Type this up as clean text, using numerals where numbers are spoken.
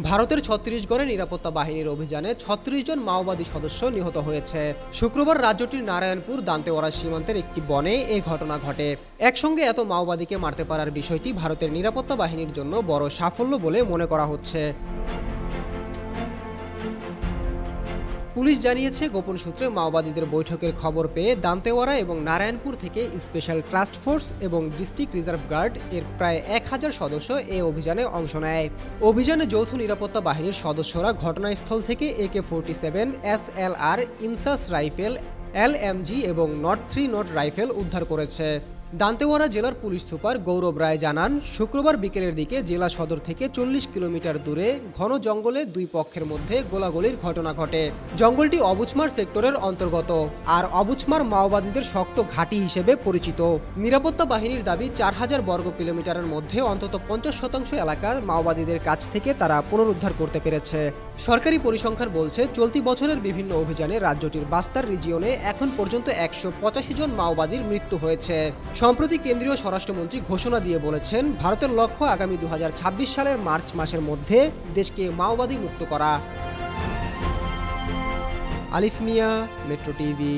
ভারতের ছত্তিশগড়ে নিরাপত্তা বাহিনীর অভিযানে ৩৬ জন মাওবাদী সদস্য নিহত হয়েছে। শুক্রবার রাজ্যটির নারায়ণপুর দান্তেওয়াড়া সীমান্তের একটি বনে এই ঘটনা ঘটে। একসঙ্গে এত মাওবাদীকে মারতে পারার বিষয়টি ভারতের নিরাপত্তা বাহিনীর জন্য বড় সাফল্য বলে মনে করা হচ্ছে। পুলিশ জানিয়েছে, গোপন সূত্রে মাওবাদীদের বৈঠকের খবর পেয়ে দান্তেওয়াড়া এবং নারায়ণপুর থেকে স্পেশাল টাস্ক ফোর্স এবং ডিস্ট্রিক্ট রিজার্ভ গার্ড এর প্রায় ১,০০০ সদস্য এই অভিযানে অংশ নেয়। অভিযানে যৌথ নিরাপত্তা বাহিনীর সদস্যরা ঘটনাস্থল থেকে AK-47, SLR, INSAS rifle, LMG এবং নট 3 নট রাইফেল উদ্ধার করেছে। দান্তেওয়াড়া জেলার পুলিশ সুপার গৌরব রায় জানান, শুক্রবার বিকেলের দিকে জেলা সদর থেকে ৪০ কিলোমিটার দূরে ঘন জঙ্গলে দুই পক্ষের মধ্যে গোলাগুলির ঘটনা ঘটে। জঙ্গলটি অবুঝমার সেক্টরের অন্তর্গত, আর অবুঝমার মাওবাদীদের শক্ত ঘাঁটি হিসেবে পরিচিত। নিরাপত্তা বাহিনীর দাবি, ৪,০০০ বর্গ কিলোমিটারের মধ্যে অন্তত ৫০% এলাকার মাওবাদীদের কাছ থেকে তারা পুনরুদ্ধার করতে পেরেছে। সরকারি পরিসংখ্যান বলছে, চলতি বছরের বিভিন্ন অভিযানে রাজ্যটির বাস্তার রিজিয়নে এখন পর্যন্ত ১৮৫ জন মাওবাদীর মৃত্যু হয়েছে। সম্প্রতি কেন্দ্রীয় স্বরাষ্ট্রমন্ত্রী ঘোষণা দিয়ে বলেছেন, ভারতের লক্ষ্য আগামী ২০২৬ সালের মার্চ মাসের মধ্যে দেশকে মাওবাদী মুক্ত করা। আলিফ মিয়া, মেট্রো টিভি।